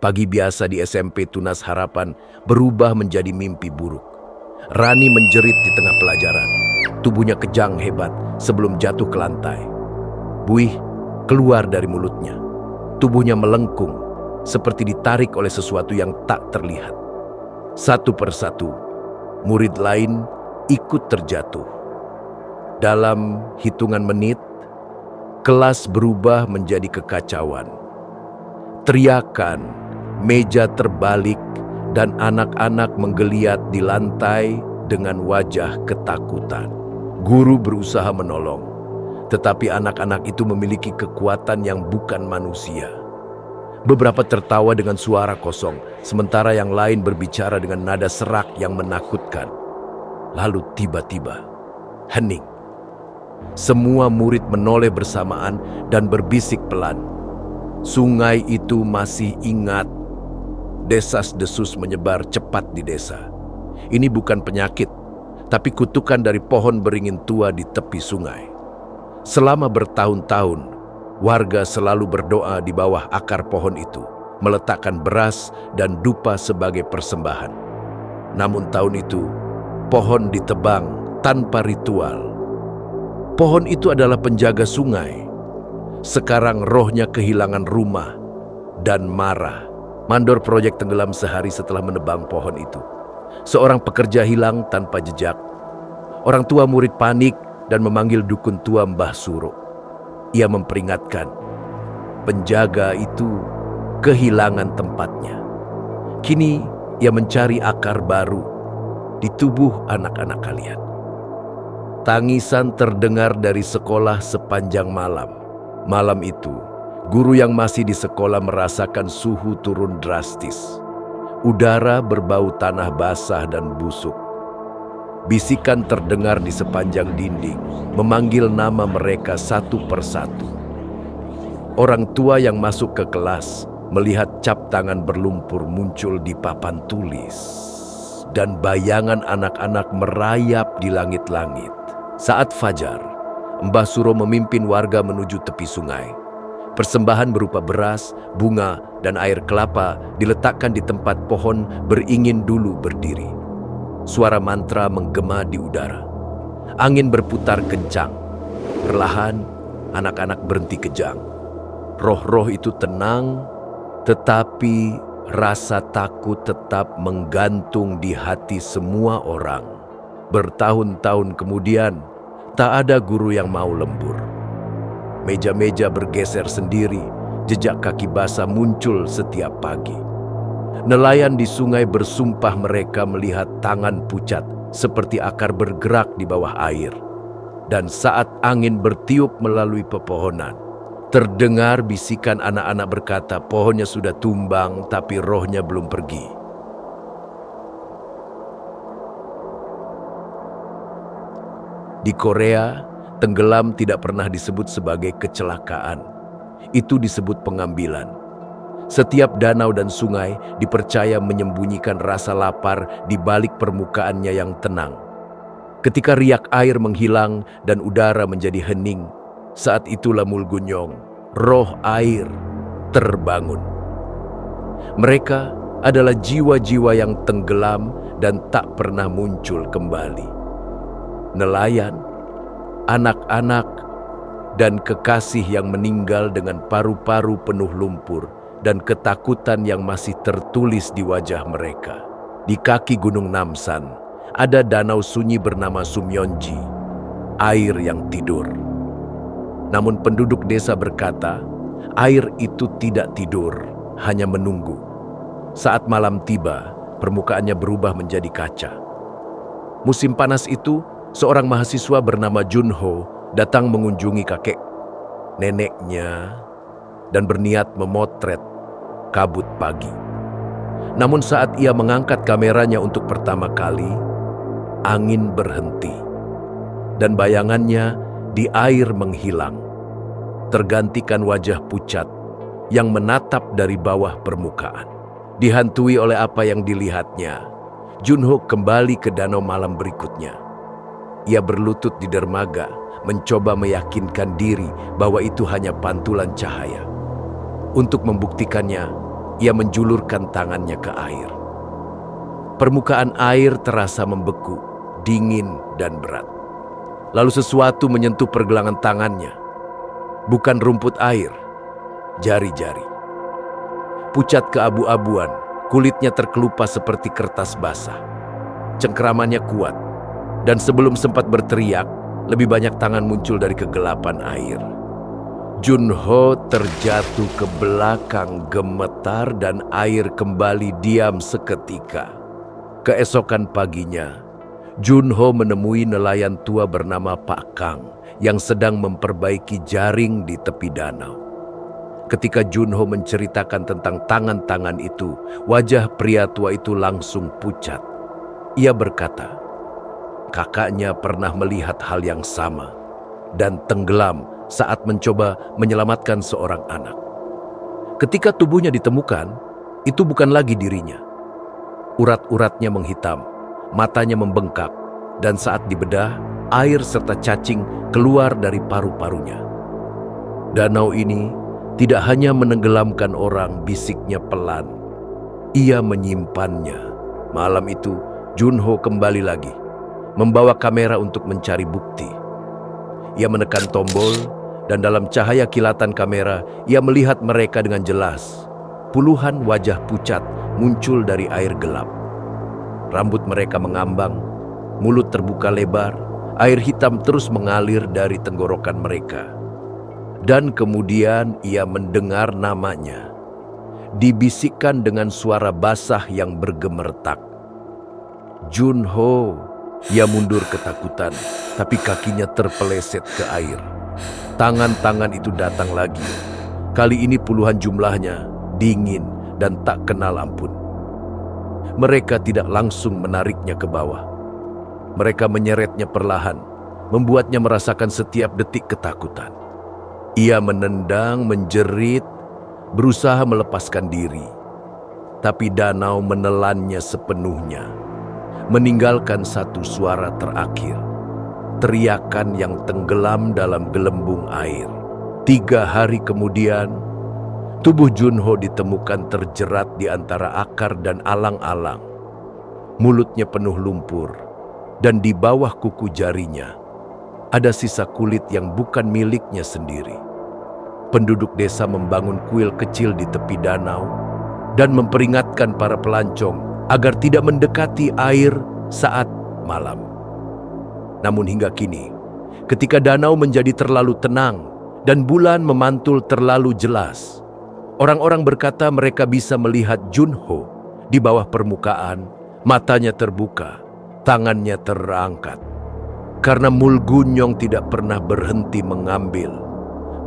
Pagi biasa di SMP Tunas Harapan berubah menjadi mimpi buruk. Rani menjerit di tengah pelajaran. Tubuhnya kejang hebat sebelum jatuh ke lantai. Buih keluar dari mulutnya. Tubuhnya melengkung seperti ditarik oleh sesuatu yang tak terlihat. Satu persatu, murid lain ikut terjatuh. Dalam hitungan menit, kelas berubah menjadi kekacauan. Teriakan, meja terbalik, dan anak-anak menggeliat di lantai dengan wajah ketakutan. Guru berusaha menolong, tetapi anak-anak itu memiliki kekuatan yang bukan manusia. Beberapa tertawa dengan suara kosong, sementara yang lain berbicara dengan nada serak yang menakutkan. Lalu tiba-tiba, hening. Semua murid menoleh bersamaan dan berbisik pelan. Sungai itu masih ingat. Desas-desus menyebar cepat di desa. Ini bukan penyakit, tapi kutukan dari pohon beringin tua di tepi sungai. Selama bertahun-tahun, warga selalu berdoa di bawah akar pohon itu, meletakkan beras dan dupa sebagai persembahan. Namun tahun itu, pohon ditebang tanpa ritual. Pohon itu adalah penjaga sungai. Sekarang rohnya kehilangan rumah dan marah. Mandor proyek tenggelam sehari setelah menebang pohon itu. Seorang pekerja hilang tanpa jejak. Orang tua murid panik dan memanggil dukun tua Mbah Suro. Ia memperingatkan, penjaga itu kehilangan tempatnya. Kini ia mencari akar baru di tubuh anak-anak kalian. Tangisan terdengar dari sekolah sepanjang malam. Malam itu, guru yang masih di sekolah merasakan suhu turun drastis. Udara berbau tanah basah dan busuk. Bisikan terdengar di sepanjang dinding, memanggil nama mereka satu persatu. Orang tua yang masuk ke kelas melihat cap tangan berlumpur muncul di papan tulis. Dan bayangan anak-anak merayap di langit-langit. Saat fajar, Mbah Suro memimpin warga menuju tepi sungai. Persembahan berupa beras, bunga, dan air kelapa diletakkan di tempat pohon beringin dulu berdiri. Suara mantra menggema di udara. Angin berputar kencang. Perlahan, anak-anak berhenti kejang. Roh-roh itu tenang, tetapi rasa takut tetap menggantung di hati semua orang. Bertahun-tahun kemudian, tak ada guru yang mau lembur. Meja-meja bergeser sendiri, jejak kaki basah muncul setiap pagi. Nelayan di sungai bersumpah mereka melihat tangan pucat seperti akar bergerak di bawah air. Dan saat angin bertiup melalui pepohonan, terdengar bisikan anak-anak berkata pohonnya sudah tumbang tapi rohnya belum pergi. Di Korea, tenggelam tidak pernah disebut sebagai kecelakaan. Itu disebut pengambilan. Setiap danau dan sungai dipercaya menyembunyikan rasa lapar di balik permukaannya yang tenang. Ketika riak air menghilang dan udara menjadi hening, saat itulah Mulgunyong, roh air, terbangun. Mereka adalah jiwa-jiwa yang tenggelam dan tak pernah muncul kembali. Nelayan, anak-anak, dan kekasih yang meninggal dengan paru-paru penuh lumpur dan ketakutan yang masih tertulis di wajah mereka. Di kaki Gunung Namsan, ada danau sunyi bernama Sumyonji, air yang tidur. Namun penduduk desa berkata, air itu tidak tidur, hanya menunggu. Saat malam tiba, permukaannya berubah menjadi kaca. Musim panas itu, seorang mahasiswa bernama Junho datang mengunjungi kakek neneknya dan berniat memotret kabut pagi. Namun saat ia mengangkat kameranya untuk pertama kali, angin berhenti dan bayangannya di air menghilang, tergantikan wajah pucat yang menatap dari bawah permukaan. Dihantui oleh apa yang dilihatnya, Junho kembali ke danau malam berikutnya. Ia berlutut di dermaga, mencoba meyakinkan diri bahwa itu hanya pantulan cahaya. Untuk membuktikannya, ia menjulurkan tangannya ke air. Permukaan air terasa membeku, dingin dan berat. Lalu sesuatu menyentuh pergelangan tangannya. Bukan rumput air, jari-jari. Pucat keabu-abuan, kulitnya terkelupas seperti kertas basah. Cengkeramannya kuat, dan sebelum sempat berteriak, lebih banyak tangan muncul dari kegelapan air. Junho terjatuh ke belakang gemetar dan air kembali diam seketika. Keesokan paginya, Junho menemui nelayan tua bernama Pak Kang yang sedang memperbaiki jaring di tepi danau. Ketika Junho menceritakan tentang tangan-tangan itu, wajah pria tua itu langsung pucat. Ia berkata, kakaknya pernah melihat hal yang sama dan tenggelam saat mencoba menyelamatkan seorang anak. Ketika tubuhnya ditemukan, itu bukan lagi dirinya. Urat-uratnya menghitam, matanya membengkak, dan saat dibedah, air serta cacing keluar dari paru-parunya. Danau ini tidak hanya menenggelamkan orang, bisiknya pelan. Ia menyimpannya. Malam itu, Junho kembali lagi, membawa kamera untuk mencari bukti. Ia menekan tombol, dan dalam cahaya kilatan kamera, ia melihat mereka dengan jelas. Puluhan wajah pucat muncul dari air gelap. Rambut mereka mengambang, mulut terbuka lebar, air hitam terus mengalir dari tenggorokan mereka. Dan kemudian ia mendengar namanya, dibisikkan dengan suara basah yang bergemertak. Junho. Ia mundur ketakutan, tapi kakinya terpeleset ke air. Tangan-tangan itu datang lagi. Kali ini puluhan jumlahnya, dingin dan tak kenal ampun. Mereka tidak langsung menariknya ke bawah. Mereka menyeretnya perlahan, membuatnya merasakan setiap detik ketakutan. Ia menendang, menjerit, berusaha melepaskan diri. Tapi danau menelannya sepenuhnya, meninggalkan satu suara terakhir, teriakan yang tenggelam dalam gelembung air. 3 hari kemudian, tubuh Junho ditemukan terjerat di antara akar dan alang-alang. Mulutnya penuh lumpur, dan di bawah kuku jarinya ada sisa kulit yang bukan miliknya sendiri. Penduduk desa membangun kuil kecil di tepi danau dan memperingatkan para pelancong agar tidak mendekati air saat malam. Namun hingga kini, ketika danau menjadi terlalu tenang dan bulan memantul terlalu jelas, orang-orang berkata mereka bisa melihat Junho di bawah permukaan, matanya terbuka, tangannya terangkat. Karena Mulgunyong tidak pernah berhenti mengambil,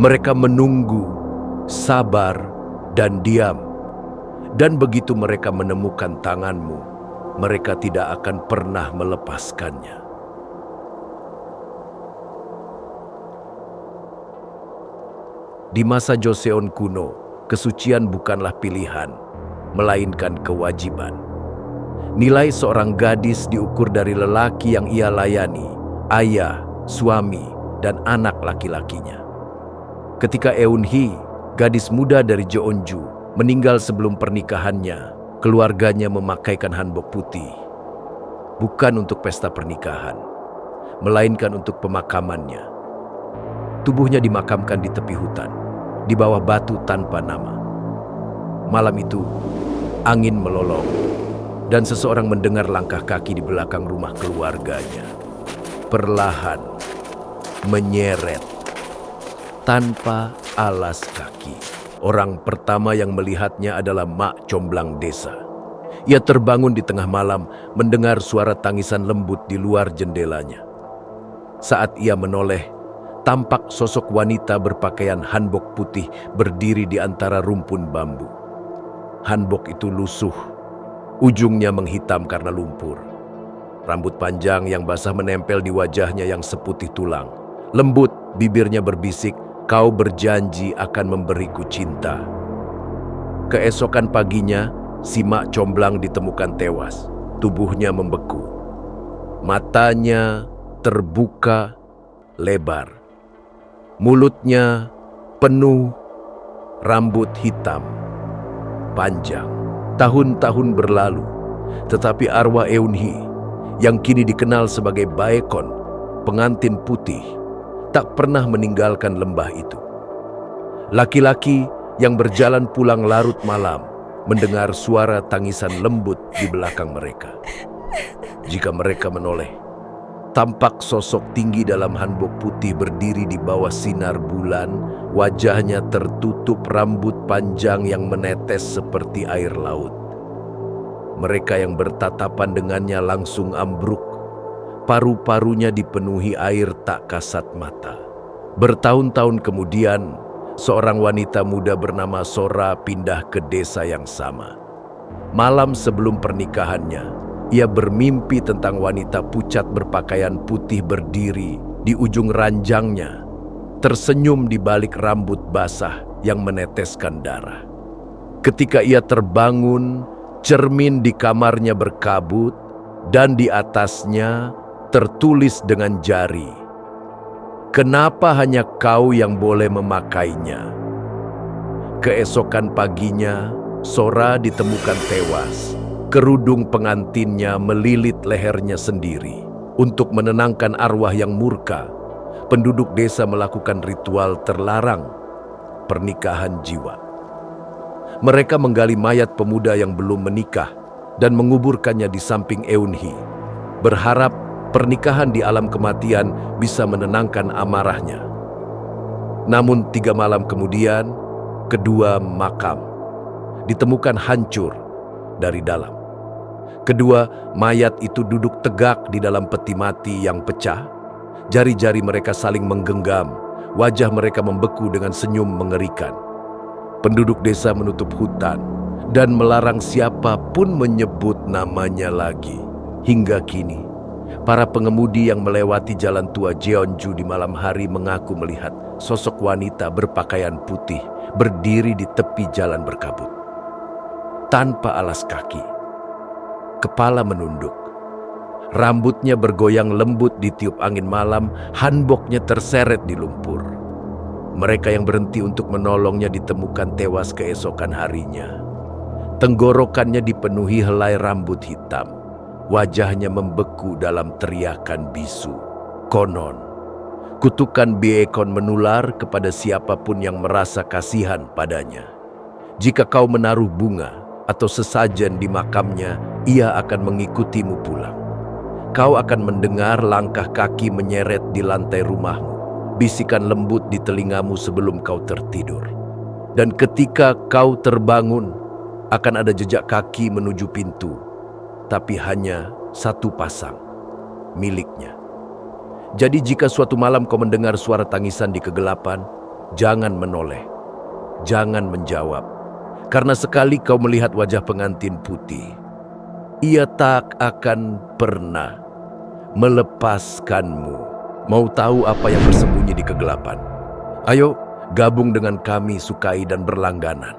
mereka menunggu, sabar, dan diam. Dan begitu mereka menemukan tanganmu, mereka tidak akan pernah melepaskannya. Di masa Joseon kuno, kesucian bukanlah pilihan, melainkan kewajiban. Nilai seorang gadis diukur dari lelaki yang ia layani, ayah, suami, dan anak laki-lakinya. Ketika Eun-hee, gadis muda dari Jeonju, meninggal sebelum pernikahannya, keluarganya memakaikan hanbok putih. Bukan untuk pesta pernikahan, melainkan untuk pemakamannya. Tubuhnya dimakamkan di tepi hutan, di bawah batu tanpa nama. Malam itu, angin melolong, dan seseorang mendengar langkah kaki di belakang rumah keluarganya. Perlahan, menyeret, tanpa alas kaki. Orang pertama yang melihatnya adalah Mak Comblang desa. Ia terbangun di tengah malam mendengar suara tangisan lembut di luar jendelanya. Saat ia menoleh, tampak sosok wanita berpakaian hanbok putih berdiri di antara rumpun bambu. Hanbok itu lusuh, ujungnya menghitam karena lumpur. Rambut panjang yang basah menempel di wajahnya yang seputih tulang. Lembut, bibirnya berbisik, "Kau berjanji akan memberiku cinta." Keesokan paginya, si Mak Comblang ditemukan tewas. Tubuhnya membeku. Matanya terbuka lebar. Mulutnya penuh rambut hitam. panjang. Tahun-tahun berlalu, tetapi arwah Eunhee yang kini dikenal sebagai Baekon, pengantin putih, tak pernah meninggalkan lembah itu. Laki-laki yang berjalan pulang larut malam mendengar suara tangisan lembut di belakang mereka. Jika mereka menoleh, tampak sosok tinggi dalam hanbok putih berdiri di bawah sinar bulan. Wajahnya tertutup rambut panjang yang menetes seperti air laut. Mereka yang bertatapan dengannya langsung ambruk. Paru-parunya dipenuhi air tak kasat mata. Bertahun-tahun kemudian, seorang wanita muda bernama Sora pindah ke desa yang sama. Malam sebelum pernikahannya, ia bermimpi tentang wanita pucat berpakaian putih berdiri di ujung ranjangnya, tersenyum di balik rambut basah yang meneteskan darah. Ketika ia terbangun, cermin di kamarnya berkabut dan di atasnya tertulis dengan jari, "Kenapa hanya kau yang boleh memakainya?" Keesokan paginya, Sora ditemukan tewas. Kerudung pengantinnya melilit lehernya sendiri. Untuk menenangkan arwah yang murka, penduduk desa melakukan ritual terlarang, pernikahan jiwa. Mereka menggali mayat pemuda yang belum menikah dan menguburkannya di samping Eunhee, berharap pernikahan di alam kematian bisa menenangkan amarahnya. Namun 3 malam kemudian, kedua makam ditemukan hancur dari dalam. Kedua mayat itu duduk tegak di dalam peti mati yang pecah. Jari-jari mereka saling menggenggam, wajah mereka membeku dengan senyum mengerikan. Penduduk desa menutup hutan dan melarang siapapun menyebut namanya lagi. Hingga kini, para pengemudi yang melewati jalan tua Jeonju di malam hari mengaku melihat sosok wanita berpakaian putih berdiri di tepi jalan berkabut. Tanpa alas kaki, kepala menunduk, rambutnya bergoyang lembut ditiup angin malam, hanboknya terseret di lumpur. Mereka yang berhenti untuk menolongnya ditemukan tewas keesokan harinya. Tenggorokannya dipenuhi helai rambut hitam. Wajahnya membeku dalam teriakan bisu. Konon, kutukan Baekon menular kepada siapapun yang merasa kasihan padanya. Jika kau menaruh bunga atau sesajen di makamnya, ia akan mengikutimu pulang. Kau akan mendengar langkah kaki menyeret di lantai rumahmu, bisikan lembut di telingamu sebelum kau tertidur. Dan ketika kau terbangun, akan ada jejak kaki menuju pintu, tapi hanya satu pasang, miliknya. Jadi jika suatu malam kau mendengar suara tangisan di kegelapan, jangan menoleh, jangan menjawab. Karena sekali kau melihat wajah pengantin putih, ia tak akan pernah melepaskanmu. Mau tahu apa yang bersembunyi di kegelapan? Ayo, gabung dengan kami, sukai dan berlangganan.